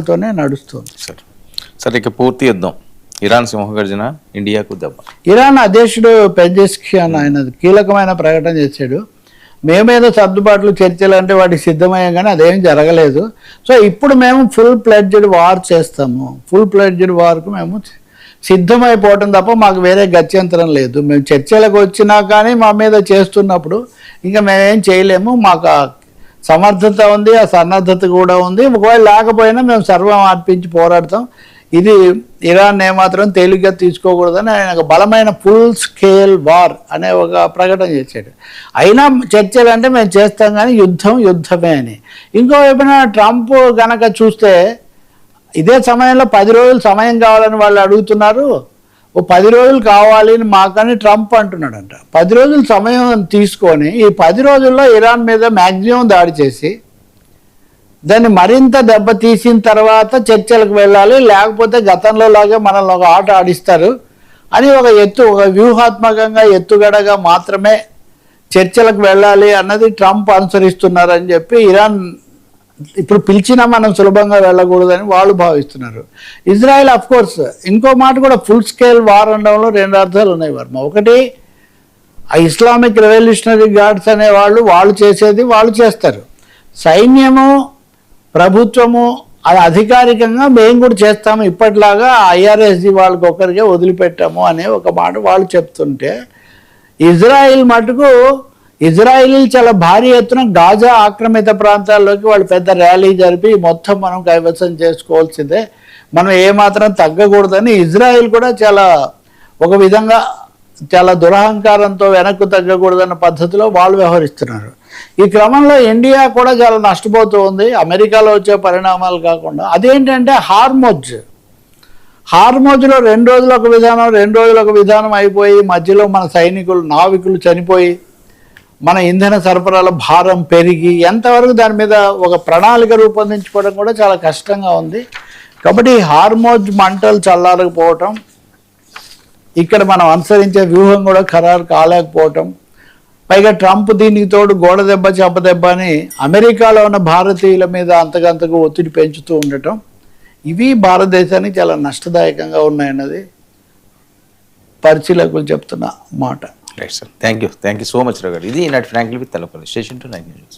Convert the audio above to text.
తోనే నడుస్తుంది. సరే ఇక పూర్తి యుద్ధం ఇరాన్ సింహగర్జన ఇండియాకు దెబ్బ. ఇరాన్ అధ్యక్షుడు పెజెస్కియాన్ ఆయన కీలకమైన ప్రకటన చేశాడు. మేమేదో సర్దుబాట్లు చర్చలు అంటే వాటికి సిద్ధమయ్యాం కానీ అదేం జరగలేదు. సో ఇప్పుడు మేము ఫుల్ ప్లెడ్జ్డ్ వార్ చేస్తాము. ఫుల్ ప్లెడ్జ్డ్ వార్కు మేము సిద్ధమైపోవటం తప్ప మాకు వేరే గత్యంతరం లేదు. మేము చర్చలకు వచ్చినా కానీ మా మీద చేస్తున్నప్పుడు ఇంకా మేమేం చేయలేము. మాకు సమర్థత ఉంది, ఆ సన్నద్ధత కూడా ఉంది. ఒకవేళ లేకపోయినా మేము సర్వం అర్పించి పోరాడతాం. ఇది ఇరాన్ ఏమాత్రం తేలిగ్గా తీసుకోకూడదని ఆయన బలమైన ఫుల్ స్కేల్ వార్ అనే ఒక ప్రకటన చేశాడు. అయినా చర్చలు అంటే మేము చేస్తాం కానీ యుద్ధమే అని. ఇంకోవైపున ట్రంప్ గనక చూస్తే ఇదే సమయంలో 10 రోజులు సమయం కావాలని వాళ్ళు అడుగుతున్నారు. ఓ 10 రోజులు కావాలి అని మాకని ట్రంప్ అంటున్నాడంట. 10 రోజులు సమయం తీసుకొని ఈ 10 రోజుల్లో ఇరాన్ మీద మ్యాక్సిమం దాడి చేసి దాన్ని మరింత దెబ్బతీసిన తర్వాత చర్చలకు వెళ్ళాలి, లేకపోతే గతంలో లాగే మనల్ని ఒక ఆట ఆడిస్తారు అని ఒక వ్యూహాత్మకంగా ఎత్తుగడగా మాత్రమే చర్చలకు వెళ్ళాలి అన్నది ట్రంప్ అనుసరిస్తున్నారని చెప్పి ఇరాన్ ఇప్పుడు పిలిచినా మనం సులభంగా వెళ్ళకూడదని వాళ్ళు భావిస్తున్నారు. ఇజ్రాయెల్ అఫ్ కోర్స్ ఇంకో మాట కూడా ఫుల్ స్కేల్ వార్ అనడంలో 2 అర్థాలు ఉన్నాయి వర్మ. ఒకటి ఆ ఇస్లామిక్ రెవల్యూషనరీ గార్డ్స్ అనే వాళ్ళు చేసేది వాళ్ళు చేస్తారు. సైన్యము ప్రభుత్వము అది అధికారికంగా మేము కూడా చేస్తాము, ఇప్పటిలాగా ఐఆర్ఎస్జి వాళ్ళకి ఒకరికే వదిలిపెట్టాము అనే ఒక మాట వాళ్ళు చెప్తుంటే, ఇజ్రాయిల్ మటుకు ఇజ్రాయిలీలు చాలా భారీ ఎత్తున గాజా ఆక్రమిత ప్రాంతాల్లోకి వాళ్ళు పెద్ద ర్యాలీ జరిపి మొత్తం మనం కైవసం చేసుకోవాల్సిందే, మనం ఏమాత్రం తగ్గకూడదని ఇజ్రాయిల్ కూడా ఒక విధంగా చాలా దురహంకారంతో వెనక్కు తగ్గకూడదన్న పద్ధతిలో వాళ్ళు వ్యవహరిస్తున్నారు. ఈ క్రమంలో ఇండియా కూడా చాలా నష్టపోతూ ఉంది, అమెరికాలో వచ్చే పరిణామాలు కాకుండా. అదేంటంటే హార్మోజ్లో 2 రోజులు ఒక విధానం 2 రోజులు ఒక విధానం అయిపోయి మధ్యలో మన నావికులు చనిపోయి మన ఇంధన సరఫరాల భారం పెరిగి ఎంతవరకు దాని మీద ఒక ప్రణాళిక రూపొందించుకోవడం కూడా చాలా కష్టంగా ఉంది. కాబట్టి హార్మోజ్ మంటలు చల్లారకపోవటం, ఇక్కడ మనం అనుసరించే వ్యూహం కూడా ఖరారు కాలేకపోవటం, పైగా ట్రంప్ దీనికి తోడు గోడ దెబ్బ చెంపదెబ్బ అని అమెరికాలో ఉన్న భారతీయుల మీద అంతకంతకు ఒత్తిడి పెంచుతూ ఉండటం, ఇవి భారతదేశానికి చాలా నష్టదాయకంగా ఉన్నాయన్నది పరిశీలకులు చెప్తున్న మాట. Right sir, thank you so much Raghu. ఇది ఈనాటి frankly with Talapalli. Station to 9 news.